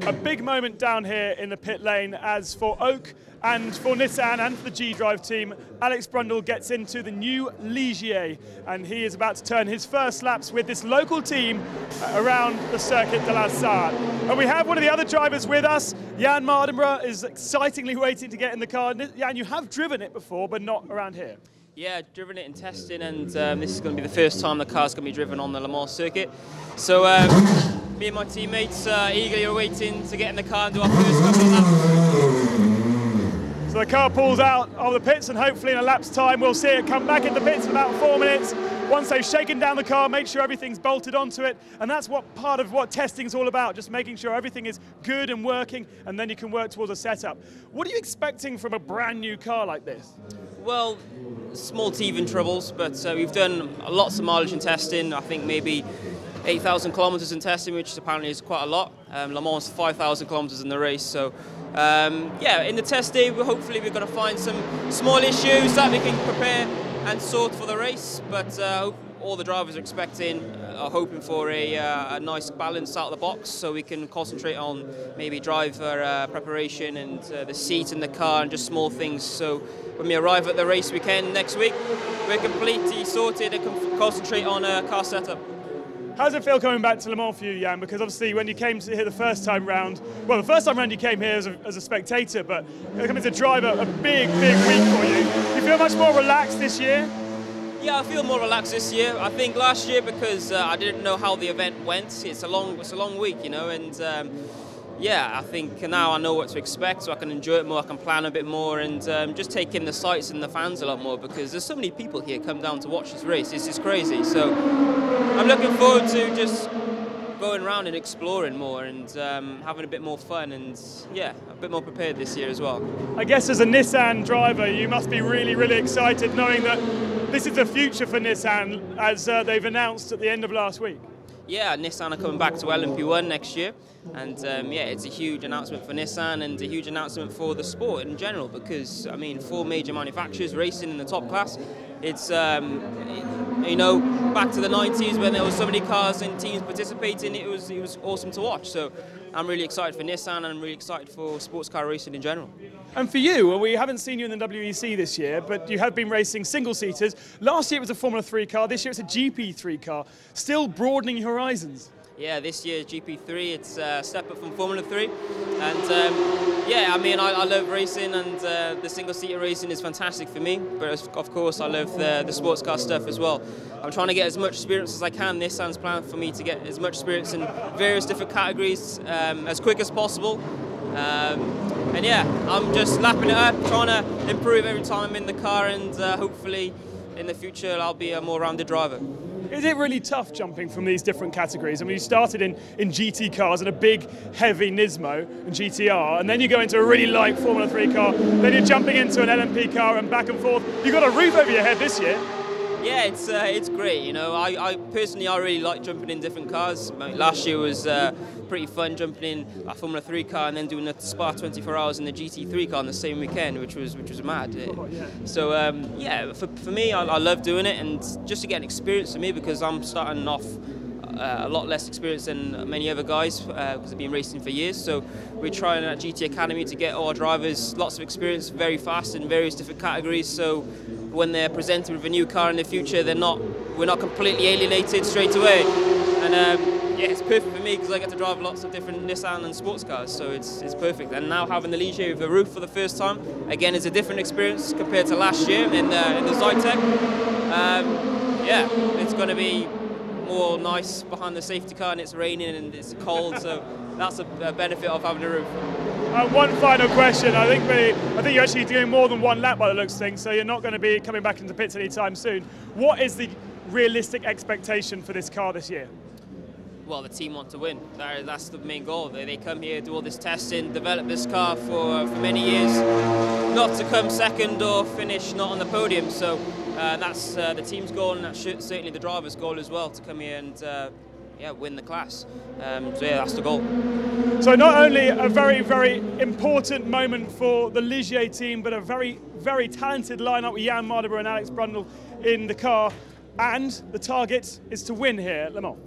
A big moment down here in the pit lane as for Oak and for Nissan and for the G-Drive team, Alex Brundle gets into the new Ligier, and he is about to turn his first laps with this local team around the Circuit de la Sarthe. And we have one of the other drivers with us. Jann MARDENBOROUGH is excitingly waiting to get in the car. Jann, you have driven it before, but not around here. Yeah, driven it in testing, and this is going to be the first time the car's going to be driven on the Le Mans circuit. So me and my teammates eagerly awaiting to get in the car and do our first couple of laps. So the car pulls out of the pits, and hopefully in a lap's time we'll see it come back into the pits in about 4 minutes. Once they've shaken down the car, make sure everything's bolted onto it, and that's what part of what testing is all about, just making sure everything is good and working, and then you can work towards a setup. What are you expecting from a brand new car like this? Well, small teething troubles, but we've done lots of mileage in testing. I think maybe 8,000 kilometers in testing, which apparently is quite a lot. Le Mans 5,000 kilometers in the race, so yeah, in the test day, hopefully we're going to find some small issues that we can prepare and sort for the race. But all the drivers are hoping for a nice balance out of the box, so we can concentrate on maybe driver preparation and the seat in the car and just small things. So when we arrive at the race weekend next week, we're completely sorted and can concentrate on car setup. How does it feel coming back to Le Mans for you, Jann? Because obviously when you came to here the first time round, well, the first time round you came here as a spectator, but coming to drive a big, big week for you. Do you feel much more relaxed this year? Yeah, I feel more relaxed this year. I think last year, because I didn't know how the event went, it's a long week, you know, and yeah, I think now I know what to expect, so I can enjoy it more, I can plan a bit more, and just take in the sights and the fans a lot more, because there's so many people here come down to watch this race. It's just crazy. So I'm looking forward to just going around and exploring more and having a bit more fun, and yeah, a bit more prepared this year as well. I guess as a Nissan driver, you must be really, really excited knowing that this is the future for Nissan, as they've announced at the end of last week. Yeah, Nissan are coming back to LMP1 next year, and yeah, it's a huge announcement for Nissan and a huge announcement for the sport in general, because I mean, 4 major manufacturers racing in the top class. It's you know, back to the 90s when there was so many cars and teams participating. It was awesome to watch. So I'm really excited for Nissan, and I'm really excited for sports car racing in general. And for you, well, we haven't seen you in the WEC this year, but you have been racing single-seaters. Last year it was a Formula 3 car, this year it's a GP3 car. Still broadening your horizons. Yeah, this year GP3, it's a step up from Formula 3. And yeah, I mean, I love racing, and the single-seater racing is fantastic for me. But of course, I love the sports car stuff as well. I'm trying to get as much experience as I can. Nissan's plan for me to get as much experience in various different categories as quick as possible. And yeah, I'm just lapping it up, trying to improve every time I'm in the car, and hopefully in the future I'll be a more rounded driver. Is it really tough jumping from these different categories? I mean, you started in GT cars and a big, heavy Nismo and GTR, and then you go into a really light Formula 3 car, then you're jumping into an LMP car and back and forth. You've got a roof over your head this year. Yeah, it's great, you know. I personally really like jumping in different cars. Last year was pretty fun jumping in a Formula 3 car and then doing a Spa 24 hours in the GT3 car on the same weekend, which was mad. Oh, yeah. So yeah, for me, I love doing it, and just to get an experience for me, because I'm starting off a lot less experience than many other guys, because I've been racing for years. So we're trying at GT Academy to get our drivers lots of experience very fast in various different categories, so when they're presented with a new car in the future, we're not completely alienated straight away. And yeah, it's perfect for me because I get to drive lots of different Nissan and sports cars, so it's perfect. And now having the Ligier with the roof for the first time, again, is a different experience compared to last year in the Zytec. Yeah, it's going to be more nice behind the safety car, and it's raining and it's cold, so that's a benefit of having a roof. One final question. I think you're actually doing more than one lap by the looks of things, so you're not going to be coming back into pits anytime soon. What is the realistic expectation for this car this year? Well, the team want to win. That's the main goal. They come here, do all this testing, develop this car for many years, not to come second or finish not on the podium. So that's the team's goal, and that's certainly the driver's goal as well, to come here and yeah, win the class. So yeah, that's the goal. So not only a very, very important moment for the Ligier team, but a very, very talented lineup with Jann MARDENBOROUGH and Alex Brundle in the car, and the target is to win here at Le Mans.